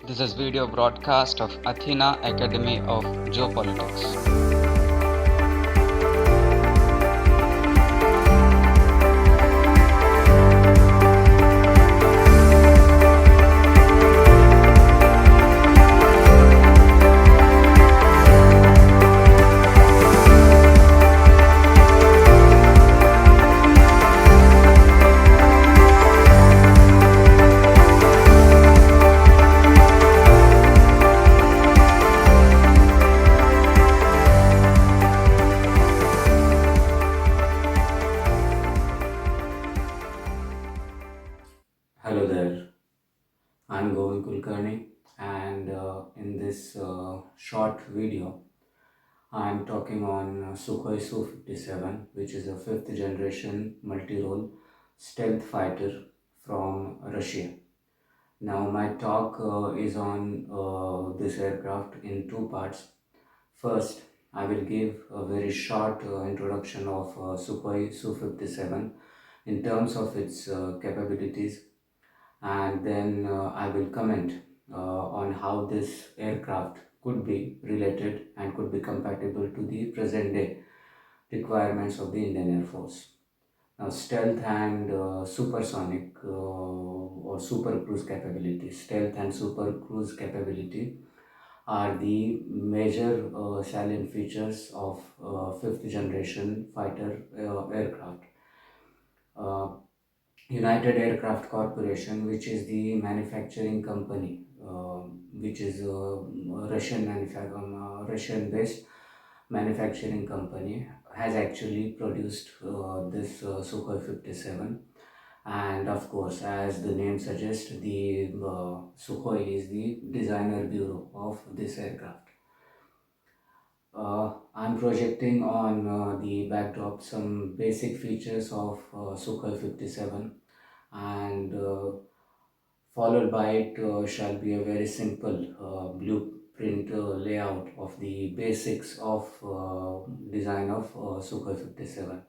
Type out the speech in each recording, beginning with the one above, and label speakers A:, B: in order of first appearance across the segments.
A: This is video broadcast of Athena Academy of Geopolitics.
B: Hello there, I'm Govind Kulkarni, and in this short video, I'm talking on Sukhoi Su-57, which is a fifth generation multi-role stealth fighter from Russia. Now, my talk is on this aircraft in two parts. First, I will give a very short introduction of Sukhoi Su-57 in terms of its capabilities, and then I will comment on how this aircraft could be related and could be compatible to the present day requirements of the Indian Air Force. Now, stealth and supersonic or super cruise capability, stealth and super cruise capability are the major salient features of fifth generation fighter aircraft. Uh, United Aircraft Corporation, which is the manufacturing company, which is a Russian-based manufacturing company, has actually produced this Sukhoi 57. And of course, as the name suggests, the Sukhoi is the designer bureau of this aircraft. I'm projecting on the backdrop some basic features of Sukhoi 57, and followed by it shall be a very simple blueprint layout of the basics of design of Sukhoi 57.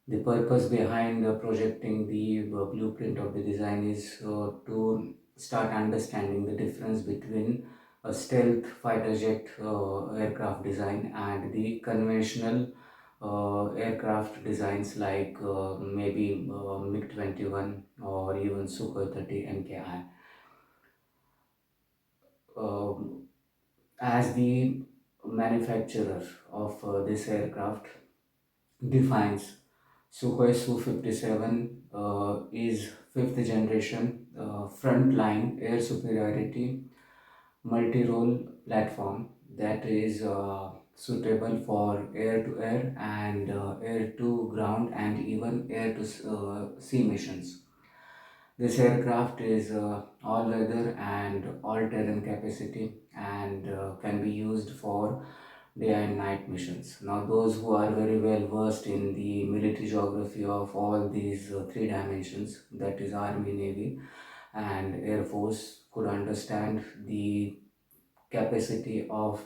B: The purpose behind projecting the blueprint of the design is to start understanding the difference between a stealth fighter jet aircraft design and the conventional aircraft designs like maybe MiG-21 or even Sukhoi 30 MKI. As the manufacturer of this aircraft defines, Sukhoi Su-57 is fifth generation frontline air superiority multi-role platform that is suitable for air-to-air and air-to-ground and even air-to-sea missions. This aircraft is all-weather and all-terrain capacity and can be used for day and night missions. Now, those who are very well versed in the military geography of all these three dimensions, that is Army, Navy, and Air Force, could understand the capacity of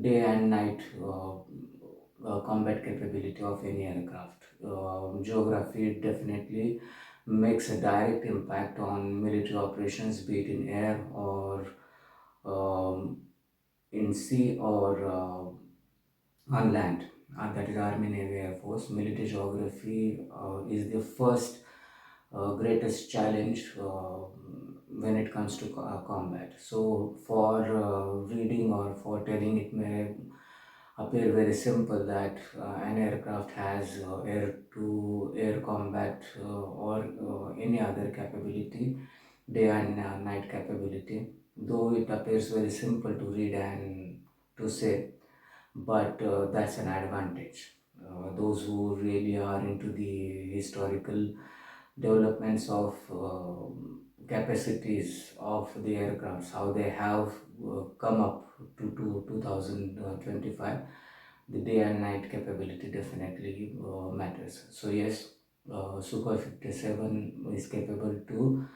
B: day and night combat capability of any aircraft. Geography definitely makes a direct impact on military operations, be it in air or um, in sea or on land. That is Army, Navy, Air Force. Military geography is the first greatest challenge when it comes to combat. So, for reading or for telling, it may appear very simple that an aircraft has air to air combat or any other capability, day and night capability, though it appears very simple to read and to say, but that's an advantage. Those who really are into the historical developments of capacities of the aircrafts, how they have come up to 2025, the day and night capability definitely matters. So yes, Sukhoi 57 is capable to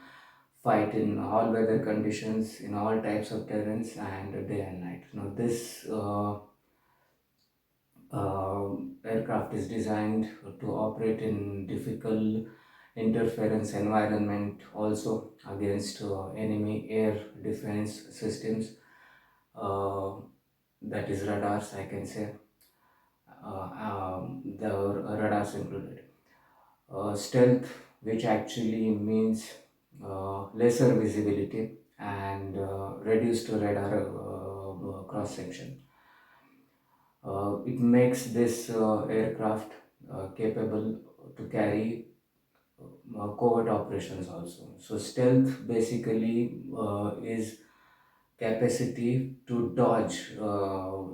B: fight in all weather conditions, in all types of terrains, and day and night. Now this aircraft is designed to operate in difficult interference environment also, against enemy air defense systems, uh, that is radars, I can say, the radars included. Stealth, which actually means lesser visibility and reduced radar cross section. It makes this aircraft capable to carry covert operations also. So stealth basically is capacity to dodge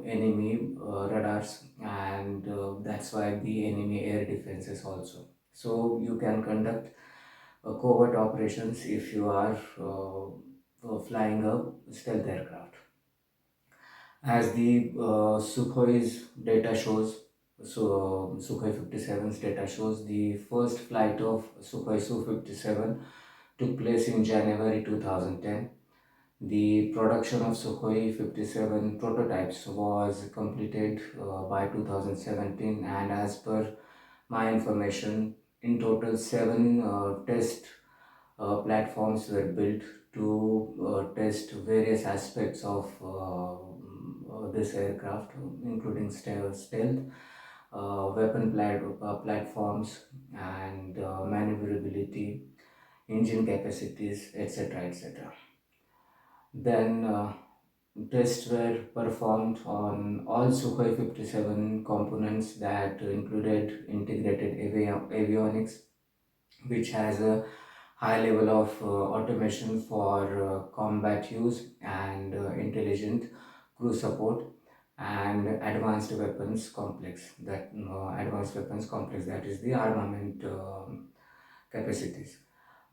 B: enemy radars, and that's why the enemy air defenses also. So you can conduct covert operations if you are flying a stealth aircraft. As the Sukhoi's data shows, so Sukhoi 57's data shows, the first flight of Sukhoi Su-57 took place in January 2010. The production of Sukhoi 57 prototypes was completed by 2017, and as per my information, in total seven test platforms were built to test various aspects of this aircraft, including stealth, platforms, and maneuverability, engine capacities, etc. etc. Then tests were performed on all Sukhoi 57 components that included integrated avionics, which has a high level of automation for combat use and intelligent crew support, and advanced weapons complex, that is the armament capacities.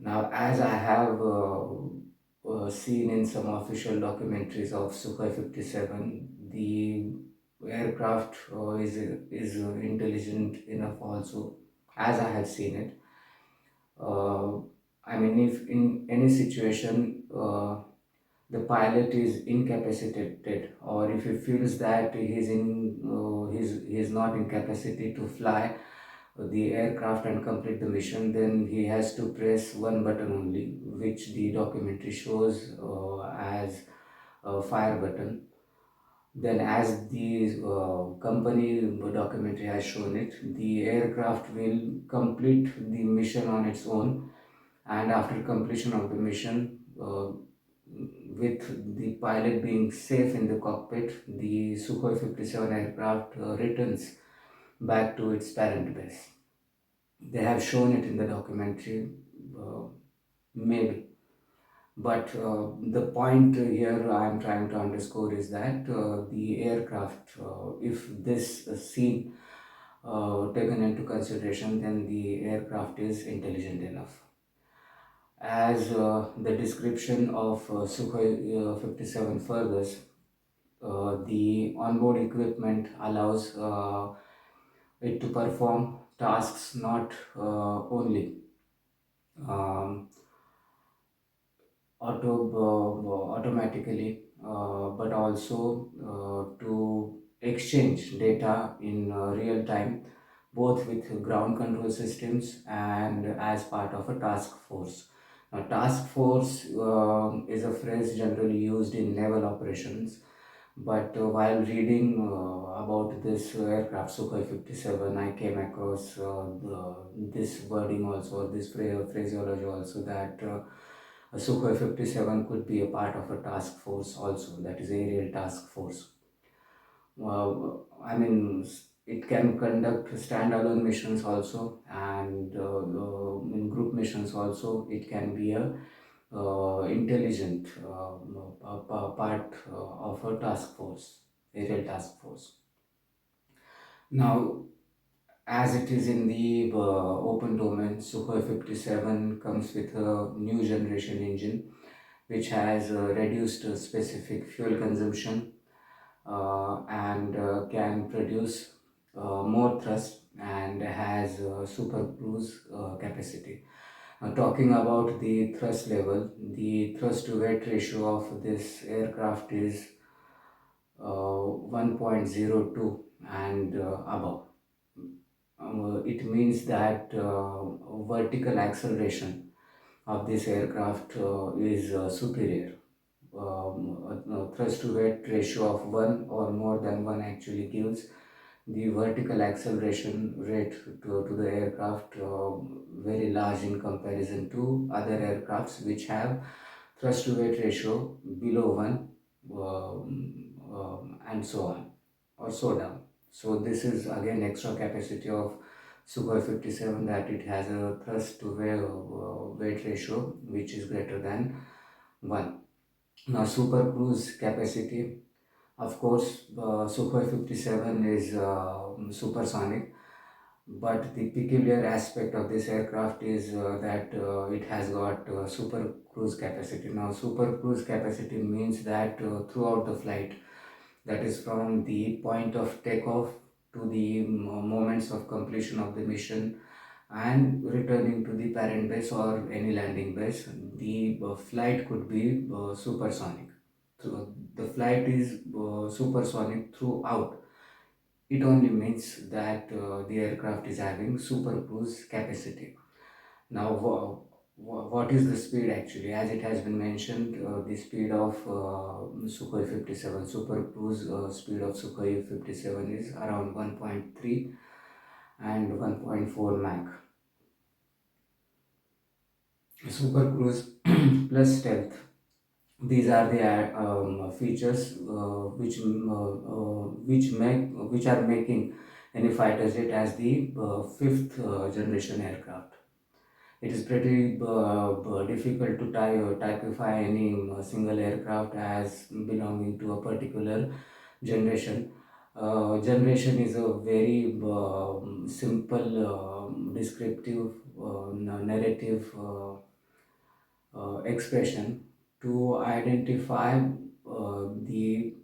B: Now, as I have seen in some official documentaries of Sukhoi 57, the aircraft is intelligent enough also, as I have seen it. uh, I mean, if in any situation the pilot is incapacitated, or if he feels that he's not in capacity to fly the aircraft and complete the mission, then he has to press one button only, which the documentary shows as a fire button. Then, as the company documentary has shown it, the aircraft will complete the mission on its own, and after completion of the mission, with the pilot being safe in the cockpit, the Sukhoi 57 aircraft returns back to its parent base. They have shown it in the documentary, uh, maybe. But the point here I am trying to underscore is that the aircraft, if this scene taken into consideration, then the aircraft is intelligent enough. As the description of Sukhoi 57 furthers, the onboard equipment allows it to perform tasks not only um, automatically, but also to exchange data in real time, both with ground control systems and as part of a task force. Now, task force is a phrase generally used in naval operations, but while reading about this aircraft Sukhoi 57, I came across this wording also, this phraseology also, that a Sukhoi 57 could be a part of a task force also, that is aerial task force. I mean, it can conduct standalone missions also, and in group missions also. It can be a intelligent part of a task force, aerial task force. Now, as it is in the open domain, Sukhoi 57 comes with a new generation engine which has reduced specific fuel consumption and can produce more thrust and has super cruise capacity. Talking about the thrust level, the thrust to weight ratio of this aircraft is 1.02 and above. It means that vertical acceleration of this aircraft is superior. A thrust to weight ratio of 1 or more than 1 actually gives the vertical acceleration rate to the aircraft very large in comparison to other aircrafts which have thrust to weight ratio below 1, and so on, or so down. So this is again extra capacity of Sukhoi 57, that it has a thrust to weight ratio which is greater than 1. Now super cruise capacity, of course, Sukhoi 57 is supersonic, but the peculiar aspect of this aircraft is that it has got super cruise capacity. Now, super cruise capacity means that throughout the flight, that is from the point of takeoff to the moments of completion of the mission and returning to the parent base or any landing base, the flight could be supersonic. So the flight is supersonic throughout. It only means that the aircraft is having super cruise capacity. Now, what is the speed actually? As it has been mentioned, the speed of Sukhoi 57, super cruise speed of Sukhoi 57 is around 1.3 and 1.4 Mach. Super cruise plus stealth. These are the features which are making any fighter jet as the fifth generation aircraft. It is pretty difficult to typify any single aircraft as belonging to a particular generation. Generation is a very simple, descriptive, narrative expression to identify the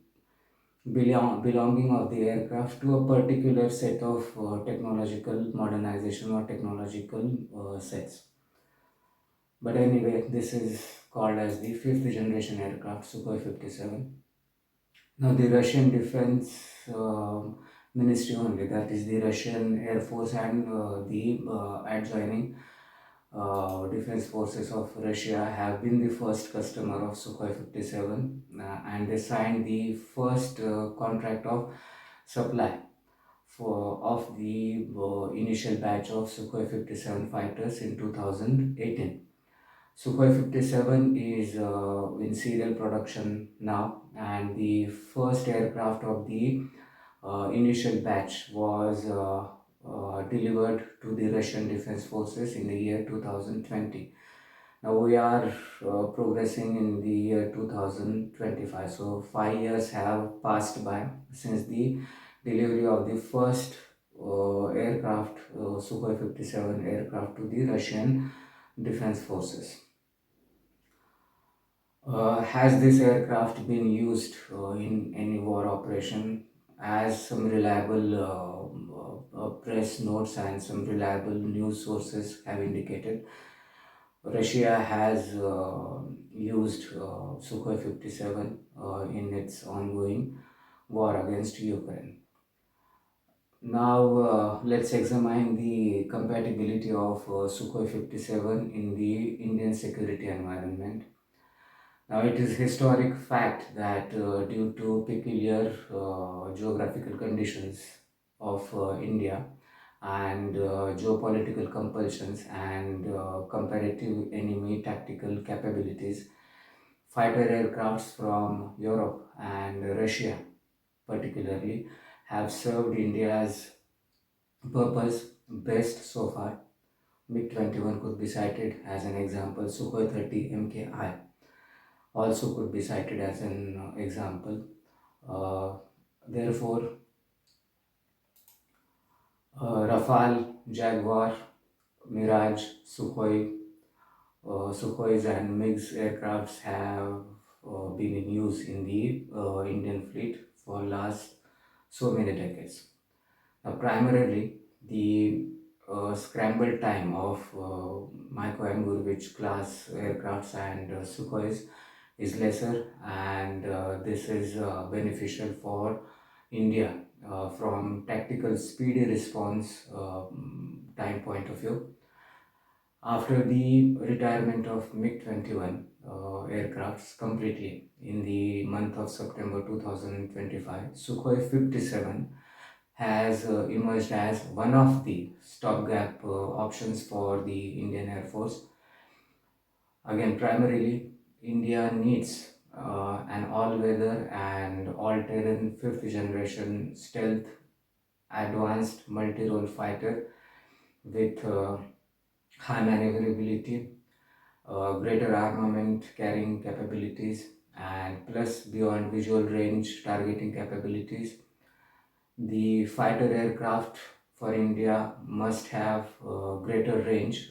B: belonging of the aircraft to a particular set of technological modernization or technological sets. But anyway, this is called as the fifth generation aircraft, Sukhoi 57. Now, the Russian Defense Ministry only, that is the Russian Air Force and the adjoining defense forces of Russia, have been the first customer of Sukhoi 57, and they signed the first contract of supply of the initial batch of Sukhoi 57 fighters in 2018. Sukhoi 57 is in serial production now, and the first aircraft of the initial batch was delivered to the Russian Defense Forces in the year 2020. Now we are progressing in the year 2025. So 5 years have passed by since the delivery of the first aircraft, Sukhoi 57 aircraft, to the Russian Defense Forces. Has this aircraft been used in any war operation? As some reliable press notes and some reliable news sources have indicated, Russia has used Sukhoi 57 in its ongoing war against Ukraine. Now, let's examine the compatibility of Sukhoi 57 in the Indian security environment. Now, it is historic fact that due to peculiar geographical conditions of India and geopolitical compulsions and comparative enemy tactical capabilities, fighter aircrafts from Europe and Russia particularly have served India's purpose best so far. MiG-21 could be cited as an example. Sukhoi 30 MKI also could be cited as an example. Uh, Therefore, Rafale, Jaguar, Mirage, Sukhois and MiGs aircrafts have been in use in the Indian fleet for last so many decades. Primarily, the scramble time of Miko and Gurevich class aircrafts and Sukhois is lesser, and this is beneficial for India from tactical speedy response time point of view. After the retirement of MiG-21 aircrafts completely in the month of September 2025, Sukhoi 57 has emerged as one of the stopgap options for the Indian Air Force. Again, primarily, India needs an all-weather and all-terrain fifth generation stealth advanced multi-role fighter with high maneuverability, greater armament carrying capabilities, and plus beyond visual range targeting capabilities. The fighter aircraft for India must have greater range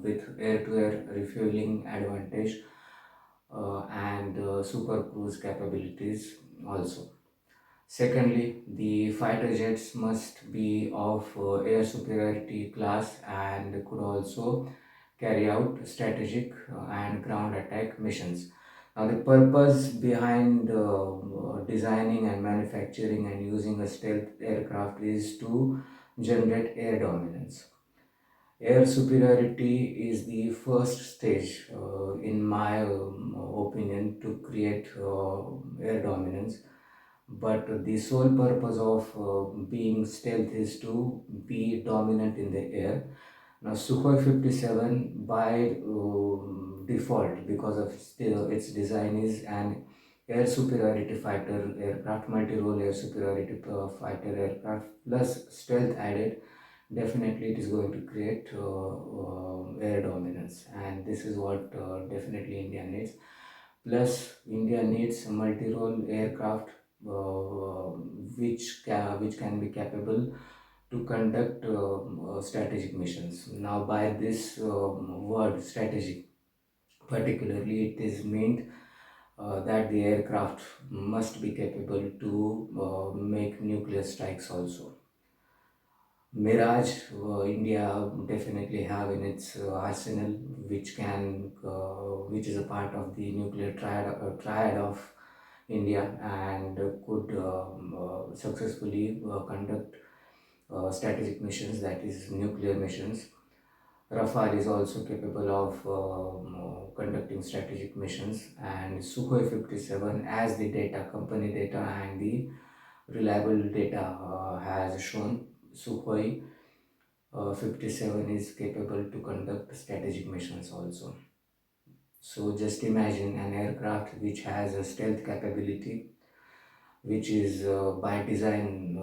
B: with air-to-air refueling advantage and super cruise capabilities also. Secondly, the fighter jets must be of air superiority class and could also carry out strategic and ground attack missions. Now, the purpose behind designing and manufacturing and using a stealth aircraft is to generate air dominance. Air superiority is the first stage, in my opinion, to create air dominance. But the sole purpose of being stealth is to be dominant in the air. Now, Sukhoi 57 by default, because of its design, is an air superiority fighter aircraft, multi-role air superiority fighter aircraft plus stealth added. Definitely it is going to create air dominance, and this is what definitely India needs. Plus, India needs a multi-role aircraft which can be capable to conduct strategic missions. Now, by this word strategic, particularly, it is meant that the aircraft must be capable to make nuclear strikes also. Mirage, India definitely have in its arsenal, which is a part of the nuclear triad of India, and could successfully conduct strategic missions, that is nuclear missions. Rafale is also capable of conducting strategic missions, and Sukhoi 57, as the data, company data and the reliable data has shown, Sukhoi 57 is capable to conduct strategic missions also. So just imagine an aircraft which has a stealth capability, which is by design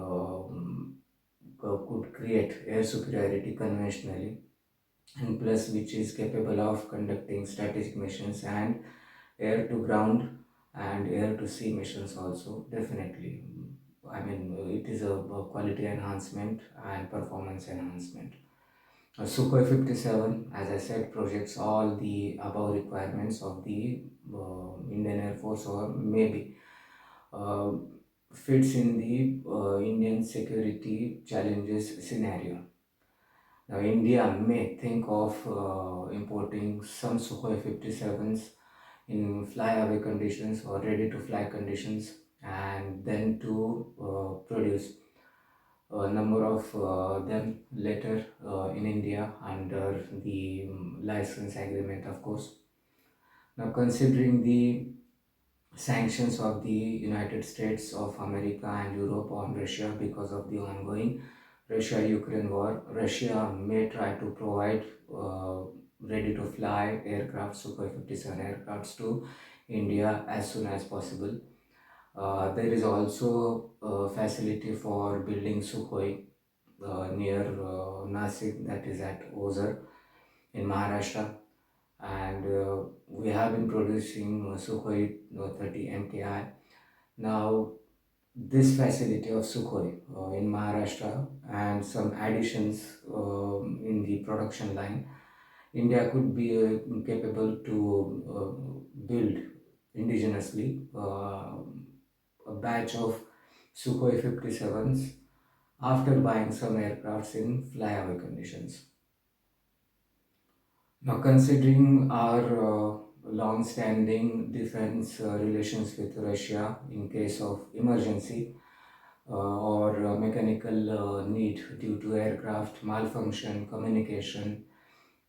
B: could create air superiority conventionally, and plus which is capable of conducting strategic missions and air to ground and air to sea missions also. Definitely, I mean, it is a quality enhancement and performance enhancement. Sukhoi 57, as I said, projects all the above requirements of the Indian Air Force, or maybe uh, fits in the Indian security challenges scenario. Now, India may think of importing some Sukhoi 57s in flyaway conditions or ready to fly conditions, and then to produce a number of them later in India under the license agreement, of course. Now, considering the sanctions of the United States of America and Europe on Russia because of the ongoing Russia-Ukraine war, Russia may try to provide ready-to-fly aircraft, Sukhoi 57 aircrafts, to India as soon as possible. There is also a facility for building Sukhoi near Nasik, that is at Ozar in Maharashtra, and we have been producing Sukhoi 30 MKI. Now, this facility of Sukhoi in Maharashtra and some additions in the production line, India could be capable to build indigenously a batch of Sukhoi 57s after buying some aircrafts in flyaway conditions. Now, considering our long-standing defense relations with Russia in case of emergency or mechanical need due to aircraft malfunction, communication,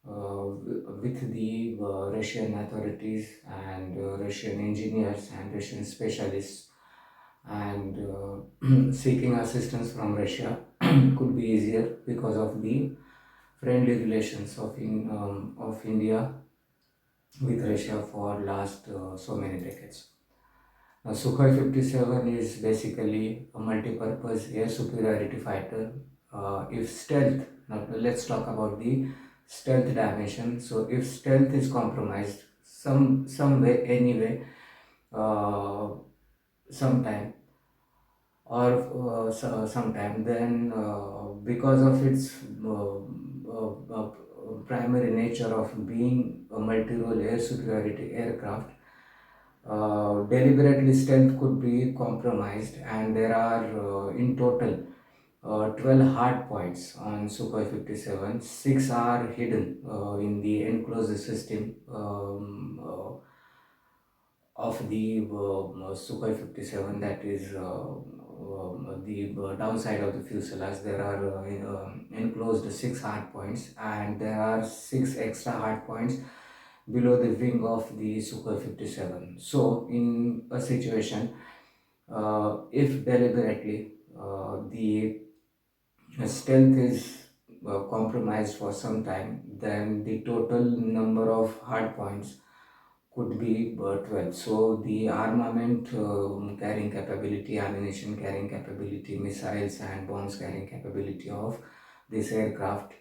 B: with the Russian authorities and Russian engineers and Russian specialists, and seeking assistance from Russia could be easier because of the friendly relations of India with Russia for last so many decades. Sukhoi 57 is basically a multi-purpose air superiority fighter. If stealth, now let's talk about the stealth dimension. So if stealth is compromised, some way, anyway, uh, sometime sometime, then because of its primary nature of being a multi-role air superiority aircraft, deliberately stealth could be compromised, and there are in total 12 hard points on Sukhoi 57. 6 are hidden in the enclosed system of the Sukhoi 57, that is the downside of the fuselage. There are enclosed 6 hard points, and there are 6 extra hard points below the wing of the Sukhoi 57. So, in a situation, if deliberately the stealth is compromised for some time, then the total number of hard points could be 12. So the armament carrying capability, ammunition carrying capability, missiles and bombs carrying capability of this aircraft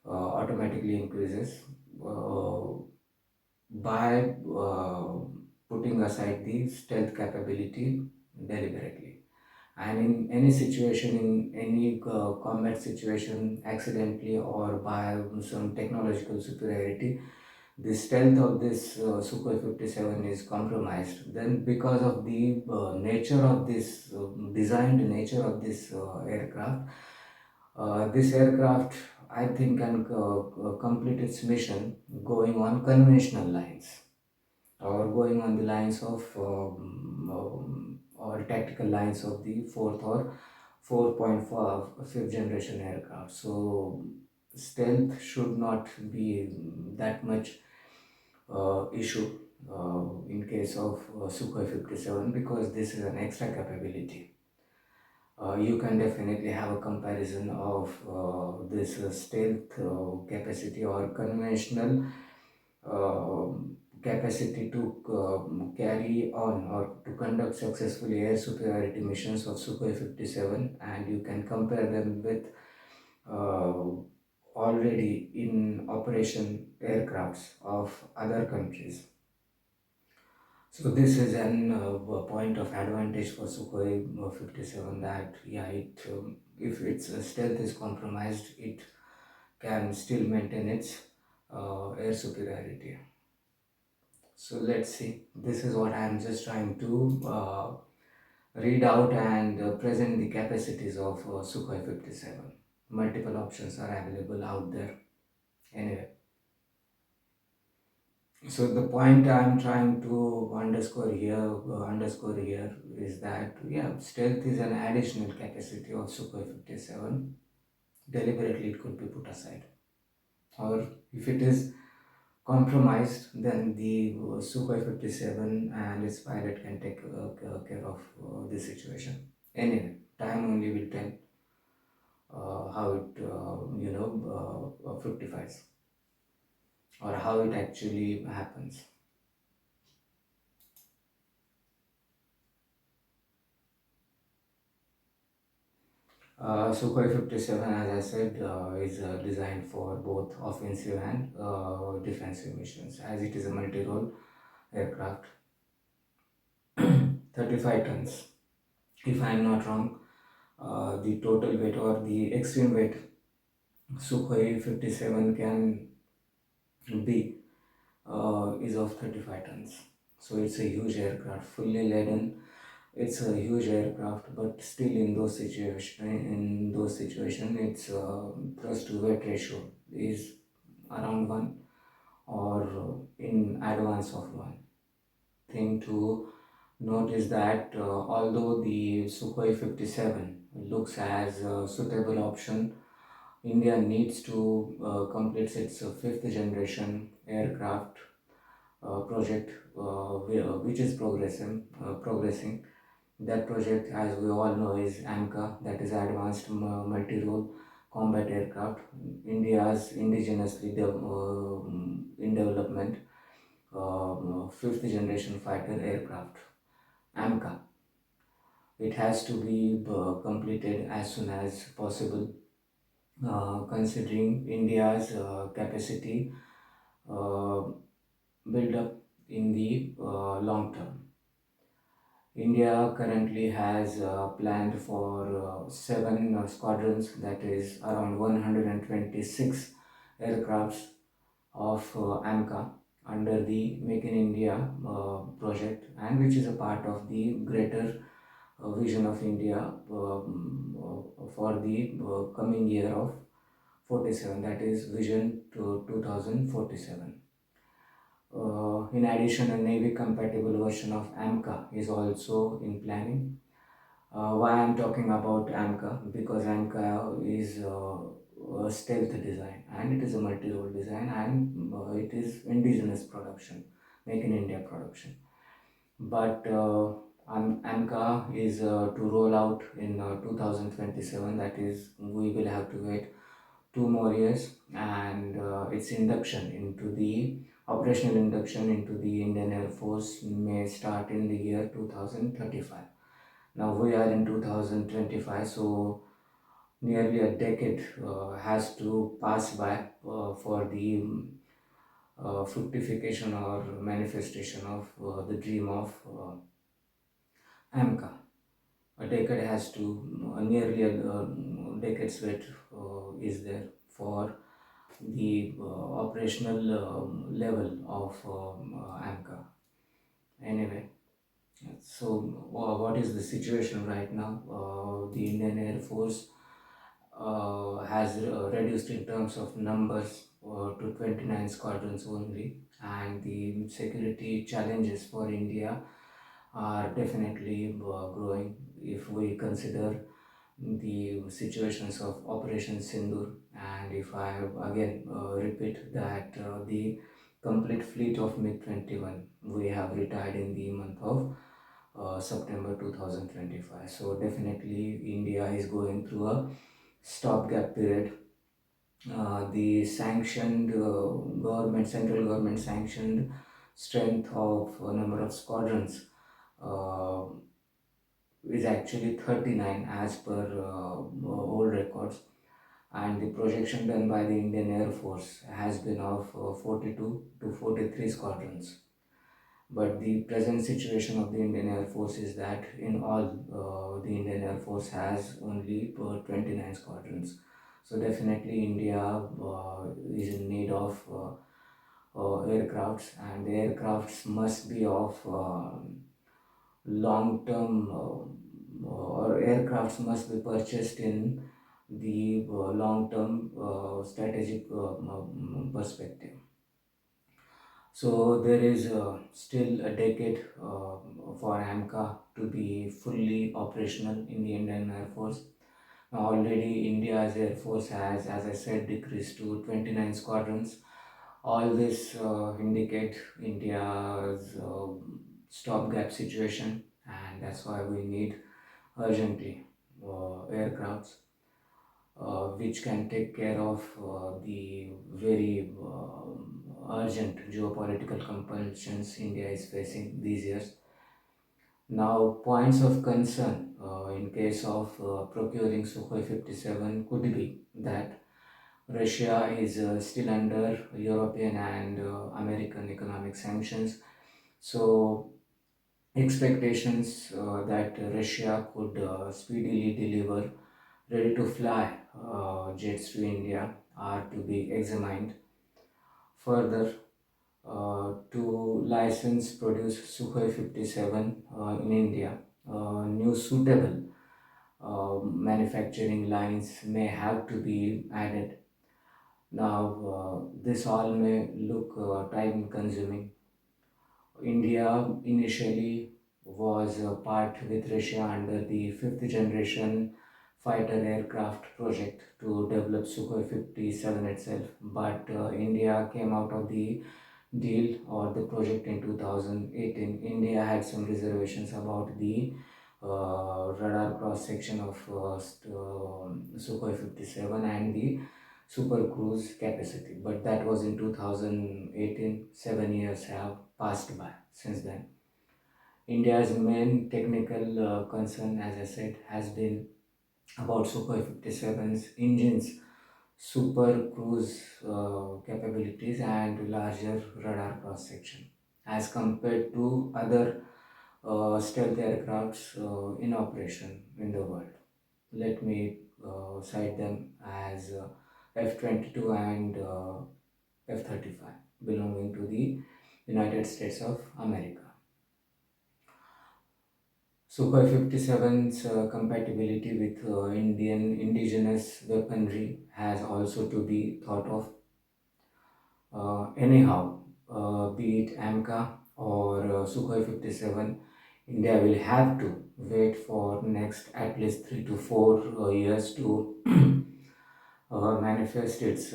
B: automatically increases by putting aside the stealth capability deliberately. And in any situation, in any combat situation, accidentally or by some technological superiority, the stealth of this Sukhoi 57 is compromised. Then, because of the nature of this designed nature of this aircraft, this aircraft, I think, can complete its mission going on conventional lines, or going on the lines of or tactical lines of the fourth or 4.4 fifth generation aircraft. So stealth should not be that much issue in case of Sukhoi 57, because this is an extra capability. You can definitely have a comparison of this stealth capacity or conventional uh, capacity to carry on or to conduct successfully air superiority missions of Sukhoi 57, and you can compare them with uh, already in operation aircrafts of other countries. So this is an point of advantage for Sukhoi 57, that yeah, if its stealth is compromised, it can still maintain its air superiority. So let's see. This is what I am just trying to read out and present the capacities of Sukhoi 57. Multiple options are available out there. Anyway, so the point I'm trying to underscore here is that yeah, stealth is an additional capacity of Sukhoi 57. Deliberately, it could be put aside, or if it is compromised, then the Sukhoi 57 and its pilot can take care of the situation. Anyway, time only will tell how it fructifies, or how it actually happens. Sukhoi 57, as I said, is designed for both offensive and defensive missions, as it is a multi-role aircraft. 35 tons, if I am not wrong. The total weight or the extreme weight Sukhoi 57 can be is of 35 tons. So it's a huge aircraft, fully laden. It's a huge aircraft, but still in those situations, its thrust to weight ratio is around 1, or in advance of 1. Thing to note is that although the Sukhoi 57 looks as a suitable option India needs to complete its fifth generation aircraft project, which is progressing. That project, as we all know, is AMCA, that is Advanced Multi-Role Combat Aircraft, India's indigenously in development fifth generation fighter aircraft, AMCA. It has to be completed as soon as possible, considering India's capacity uh, build up in the long term. India currently has planned for seven squadrons, that is around 126 aircrafts of AMCA under the Make in India project, and which is a part of the greater vision of India for the coming year of 47, that is vision to 2047. In addition, a Navy compatible version of AMCA is also in planning. Why I'm talking about AMCA? Because AMCA is a stealth design, and it is a multi-role design, and it is indigenous production, make in India production. But AMCA is to roll out in 2027, that is, we will have to wait 2 more years, and its induction into the operational induction into the Indian Air Force may start in the year 2035. Now we are in 2025, so nearly a decade has to pass by for the fructification or manifestation of the dream of AMCA. A decade has to, nearly a decade's wait is there for the operational level of AMCA. Anyway, so what is the situation right now? The Indian Air Force has reduced in terms of numbers to 29 squadrons only, and the security challenges for India are definitely growing if we consider the situations of Operation Sindoor. And if I again repeat that the complete fleet of MiG-21 we have retired in the month of September 2025. So definitely India is going through a stopgap period. The sanctioned central government sanctioned strength of a number of squadrons uh, is actually 39 as per old records, and the projection done by the Indian Air Force has been of 42 to 43 squadrons. But the present situation of the Indian Air Force is that in all, the Indian Air Force has only 29 squadrons. So definitely India is in need of aircrafts, and the aircrafts must be of long term, or aircrafts must be purchased in the long term strategic perspective. So there is still a decade for AMCA to be fully operational in the Indian Air Force. Now already India's Air Force has, as I said, decreased to 29 squadrons. All this indicate India's stopgap situation, and that's why we need urgently aircrafts which can take care of the very urgent geopolitical compulsions India is facing these years. Now, points of concern in case of procuring Sukhoi 57 could be that Russia is still under European and American economic sanctions. So, expectations that Russia could speedily deliver ready to fly jets to India are to be examined. Further, to license produce Sukhoi 57 in India, new suitable manufacturing lines may have to be added. Now, this all may look time consuming. India initially was part with Russia under the fifth generation fighter aircraft project to develop Sukhoi 57 itself, but India came out of the deal or the project in 2018. India had some reservations about the radar cross section of Sukhoi 57 and the super cruise capacity, but that was in 2018. 7 years have passed by since then. India's main technical concern, as I said, has been about Sukhoi 57's engines, super cruise capabilities, and larger radar cross section as compared to other stealth aircrafts in operation in the world. Let me cite them as F-22 and F-35 belonging to the United States of America. Sukhoi 57's compatibility with Indian indigenous weaponry has also to be thought of. Anyhow, be it AMCA or Sukhoi 57, India will have to wait for next at least 3 to 4 years to manifest its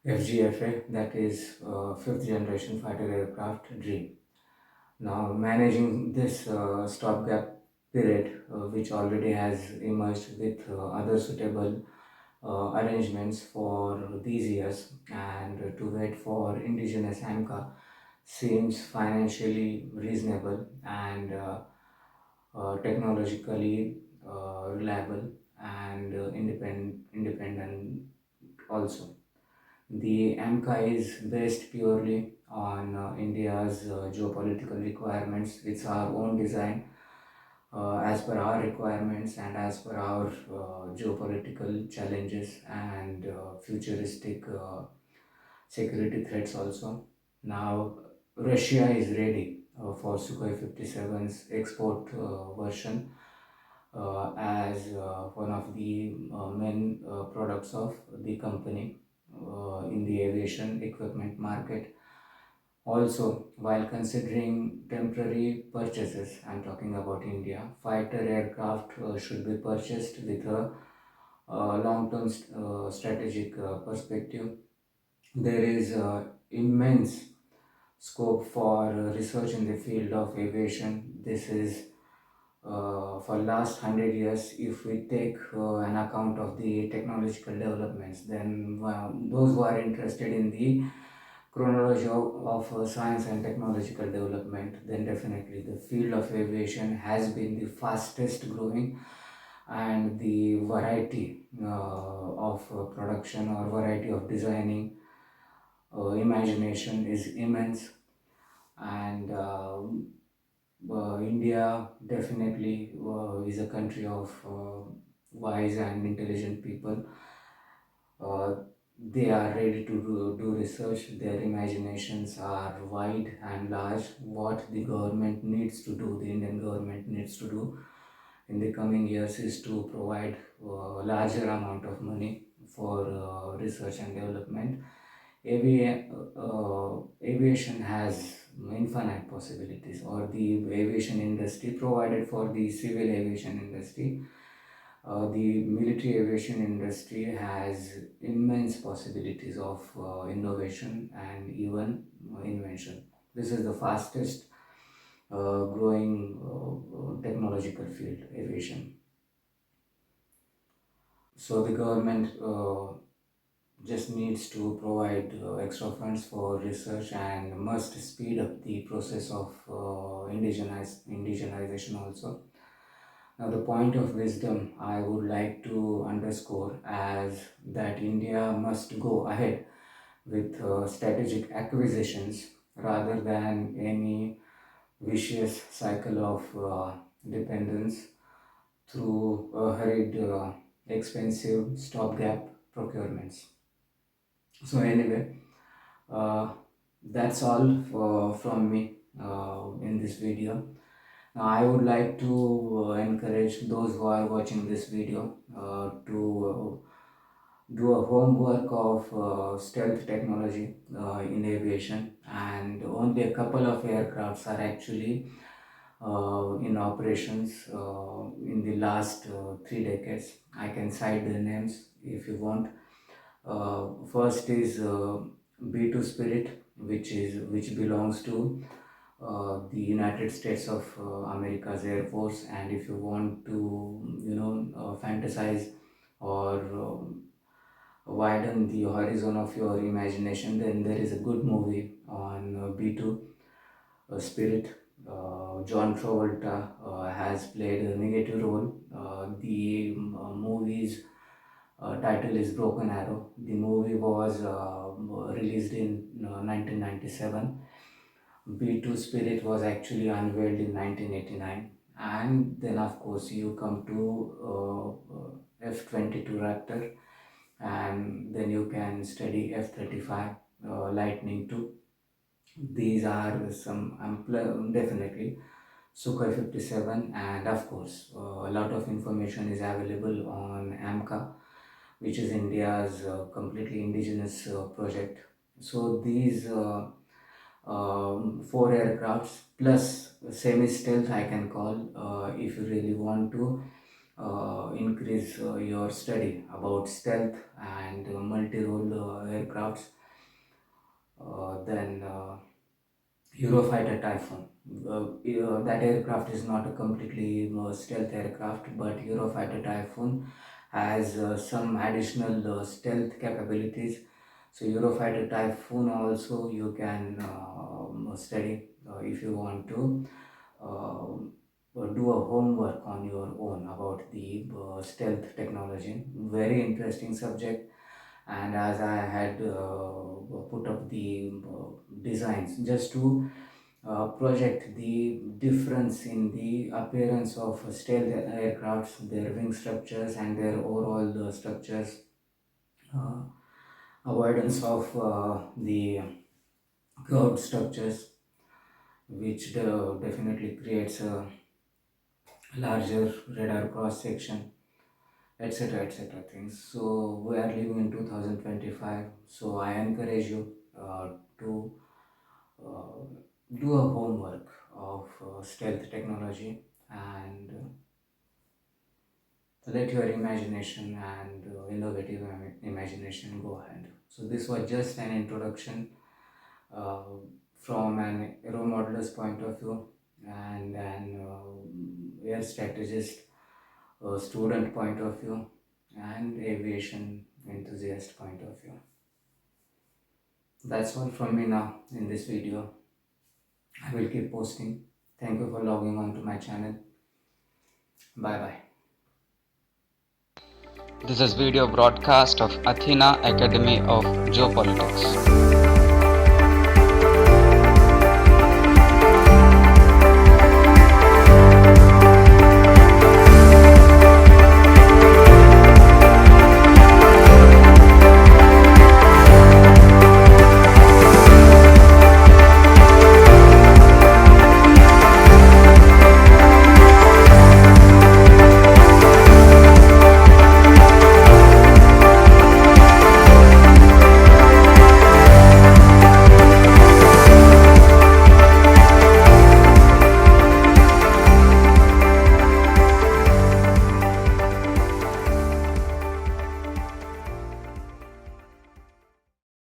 B: FGFA, that is fifth generation fighter aircraft dream. Now, managing this stopgap period, which already has emerged with other suitable arrangements for these years, and to wait for indigenous AMCA seems financially reasonable and technologically reliable and independent also. The AMCA is based purely on India's geopolitical requirements. It's our own design as per our requirements and as per our geopolitical challenges and futuristic security threats also. Now, Russia is ready for Sukhoi 57's export version as one of the main products of the company in the aviation equipment market. Also, while considering temporary purchases, I'm talking about India, fighter aircraft should be purchased with a long-term strategic perspective. There is immense scope for research in the field of aviation. This is for last 100 years. If we take an account of the technological developments, then those who are interested in the chronology of science and technological development, then definitely the field of aviation has been the fastest growing, and the variety of production or variety of designing imagination is immense. And India definitely is a country of wise and intelligent people. Uh, they are ready to do research. Their imaginations are wide and large. What the government needs to do, the Indian government needs to do in the coming years, is to provide a larger amount of money for research and development. Aviation has infinite possibilities, or the aviation industry provided for the civil aviation industry. The military aviation industry has immense possibilities of innovation and even invention. This is the fastest growing technological field, aviation. So the government just needs to provide extra funds for research and must speed up the process of indigenization also. Now, the point of wisdom I would like to underscore as that India must go ahead with strategic acquisitions rather than any vicious cycle of dependence through hurried, expensive stopgap procurements. So anyway, uh, that's all from me in this video. Now I would like to encourage those who are watching this video to do a homework of stealth technology in aviation, and only a couple of aircrafts are actually in operations in the last 3 decades. I can cite their names if you want. First is B2 Spirit, which belongs to the United States of America's Air Force. And if you want to, fantasize or widen the horizon of your imagination, then there is a good movie on B2 Spirit. John Travolta has played a negative role. The movie's title is Broken Arrow. The movie was released in 1997. B2 Spirit was actually unveiled in 1989. And then, of course, you come to F-22 Raptor, and then you can study F-35 Lightning II. These are some definitely Sukhoi 57, and of course, a lot of information is available on AMCA, which is India's completely indigenous project. So these four aircrafts plus semi-stealth, I can call, if you really want to increase your study about stealth and multi-role aircrafts, then Eurofighter Typhoon. That aircraft is not a completely stealth aircraft, but Eurofighter Typhoon has some additional stealth capabilities. So Eurofighter Typhoon also you can study if you want to do a homework on your own about the stealth technology. Very interesting subject. And as I had put up the designs just to project the difference in the appearance of stealth aircrafts, their wing structures and their overall structures, uh, avoidance of the curved structures, which definitely creates a larger radar cross section, etc., etc. things. So we are living in 2025, so I encourage you to uh, do a homework of stealth technology, and let your imagination and innovative imagination go ahead. So this was just an introduction uh, from an aero modeler's point of view and an air strategist student point of view and aviation enthusiast point of view. That's all from me now in this video. I will keep posting. Thank you for logging on to my channel. Bye bye.
A: This is video broadcast of Athena Academy of Geopolitics.